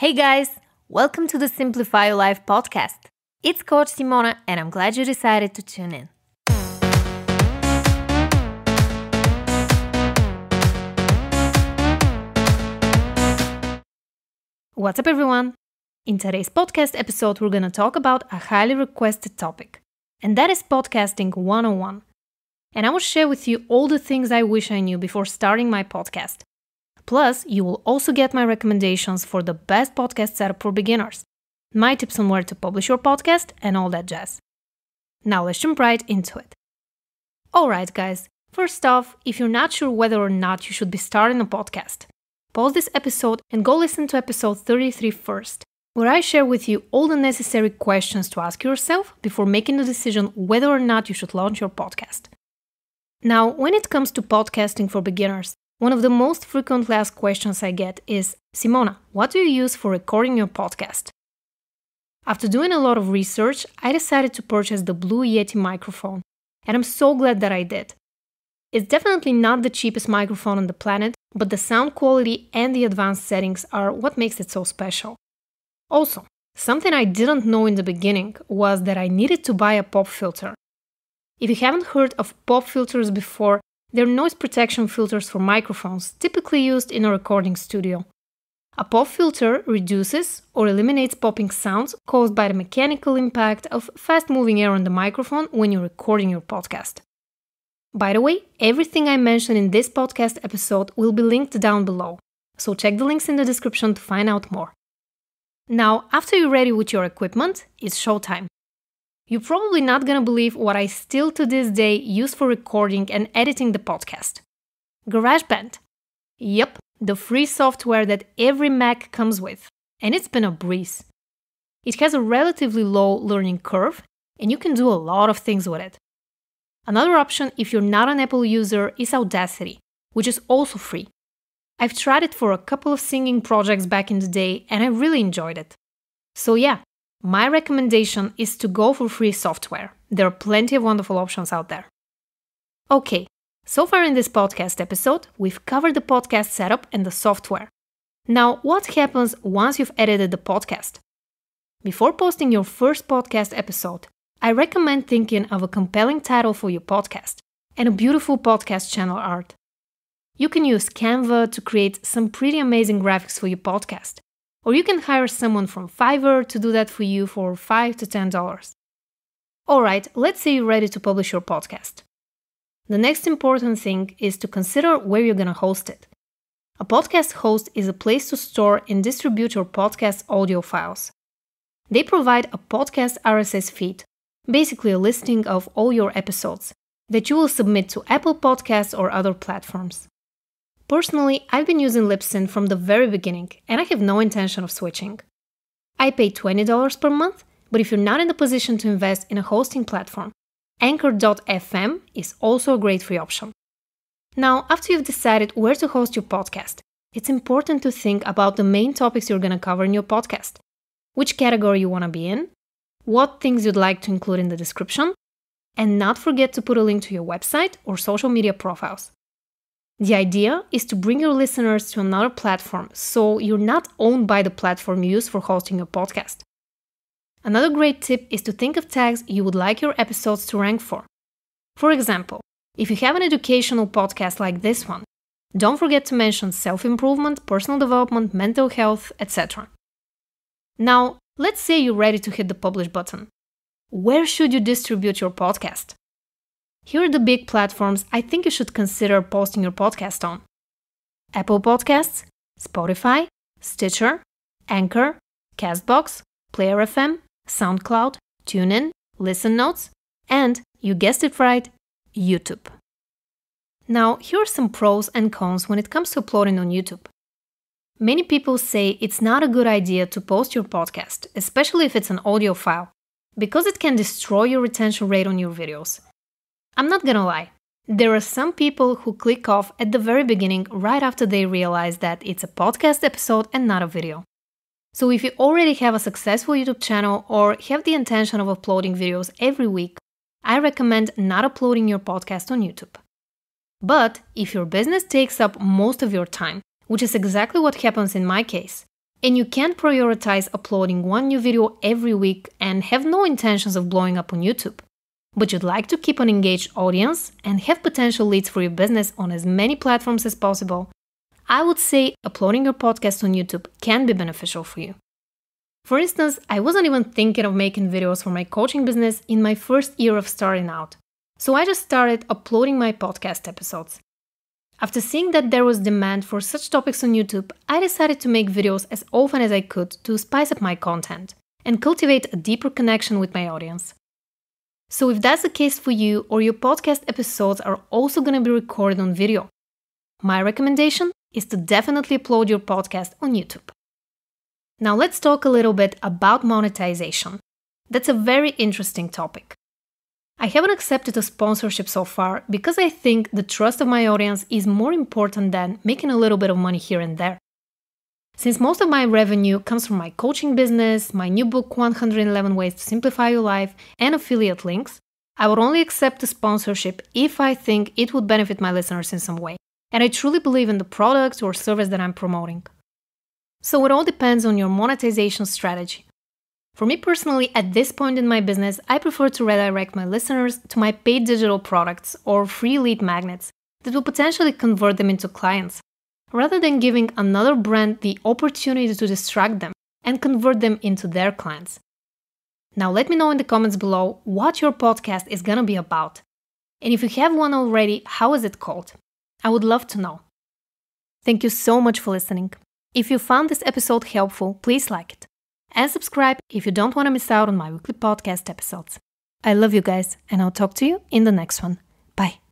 Hey guys, welcome to the Simplify Your Life podcast. It's Coach Simona and I'm glad you decided to tune in. What's up everyone? In today's podcast episode, we're going to talk about a highly requested topic, and that is podcasting 101. And I will share with you all the things I wish I knew before starting my podcast. Plus, you will also get my recommendations for the best podcast setup for beginners, my tips on where to publish your podcast, and all that jazz. Now let's jump right into it. Alright guys, first off, if you're not sure whether or not you should be starting a podcast, pause this episode and go listen to episode 33 first, where I share with you all the necessary questions to ask yourself before making the decision whether or not you should launch your podcast. Now, when it comes to podcasting for beginners, one of the most frequently asked questions I get is, Simona, what do you use for recording your podcast? After doing a lot of research, I decided to purchase the Blue Yeti microphone, and I'm so glad that I did. It's definitely not the cheapest microphone on the planet, but the sound quality and the advanced settings are what makes it so special. Also, something I didn't know in the beginning was that I needed to buy a pop filter. If you haven't heard of pop filters before, they're noise protection filters for microphones, typically used in a recording studio. A pop filter reduces or eliminates popping sounds caused by the mechanical impact of fast-moving air on the microphone when you're recording your podcast. By the way, everything I mentioned in this podcast episode will be linked down below, so check the links in the description to find out more. Now, after you're ready with your equipment, it's showtime. You're probably not gonna believe what I still to this day use for recording and editing the podcast. GarageBand. Yep, the free software that every Mac comes with, and it's been a breeze. It has a relatively low learning curve, and you can do a lot of things with it. Another option if you're not an Apple user is Audacity, which is also free. I've tried it for a couple of singing projects back in the day, and I really enjoyed it. So yeah, my recommendation is to go for free software. There are plenty of wonderful options out there. Okay, so far in this podcast episode, we've covered the podcast setup and the software. Now, what happens once you've edited the podcast? Before posting your first podcast episode, I recommend thinking of a compelling title for your podcast and a beautiful podcast channel art. You can use Canva to create some pretty amazing graphics for your podcast. Or you can hire someone from Fiverr to do that for you for $5 to $10. Alright, let's say you're ready to publish your podcast. The next important thing is to consider where you're going to host it. A podcast host is a place to store and distribute your podcast audio files. They provide a podcast RSS feed, basically a listing of all your episodes, that you will submit to Apple Podcasts or other platforms. Personally, I've been using Libsyn from the very beginning, and I have no intention of switching. I pay $20 per month, but if you're not in the position to invest in a hosting platform, Anchor.fm is also a great free option. Now, after you've decided where to host your podcast, it's important to think about the main topics you're going to cover in your podcast, which category you want to be in, what things you'd like to include in the description, and not forget to put a link to your website or social media profiles. The idea is to bring your listeners to another platform so you're not owned by the platform you use for hosting your podcast. Another great tip is to think of tags you would like your episodes to rank for. For example, if you have an educational podcast like this one, don't forget to mention self-improvement, personal development, mental health, etc. Now, let's say you're ready to hit the publish button. Where should you distribute your podcast? Here are the big platforms I think you should consider posting your podcast on: Apple Podcasts, Spotify, Stitcher, Anchor, Castbox, Player FM, SoundCloud, TuneIn, Listen Notes, and, you guessed it right, YouTube. Now, here are some pros and cons when it comes to uploading on YouTube. Many people say it's not a good idea to post your podcast, especially if it's an audio file, because it can destroy your retention rate on your videos. I'm not gonna lie, there are some people who click off at the very beginning right after they realize that it's a podcast episode and not a video. So if you already have a successful YouTube channel or have the intention of uploading videos every week, I recommend not uploading your podcast on YouTube. But if your business takes up most of your time, which is exactly what happens in my case, and you can't prioritize uploading one new video every week and have no intentions of blowing up on YouTube, but you'd like to keep an engaged audience and have potential leads for your business on as many platforms as possible, I would say uploading your podcast on YouTube can be beneficial for you. For instance, I wasn't even thinking of making videos for my coaching business in my first year of starting out, so I just started uploading my podcast episodes. After seeing that there was demand for such topics on YouTube, I decided to make videos as often as I could to spice up my content and cultivate a deeper connection with my audience. So if that's the case for you, or your podcast episodes are also going to be recorded on video, my recommendation is to definitely upload your podcast on YouTube. Now let's talk a little bit about monetization. That's a very interesting topic. I haven't accepted a sponsorship so far because I think the trust of my audience is more important than making a little bit of money here and there. Since most of my revenue comes from my coaching business, my new book 111 Ways to Simplify Your Life, and affiliate links, I would only accept a sponsorship if I think it would benefit my listeners in some way, and I truly believe in the product or service that I'm promoting. So it all depends on your monetization strategy. For me personally, at this point in my business, I prefer to redirect my listeners to my paid digital products or free lead magnets that will potentially convert them into clients, rather than giving another brand the opportunity to distract them and convert them into their clients. Now let me know in the comments below what your podcast is gonna be about. And if you have one already, how is it called? I would love to know. Thank you so much for listening. If you found this episode helpful, please like it. And subscribe if you don't want to miss out on my weekly podcast episodes. I love you guys, and I'll talk to you in the next one. Bye.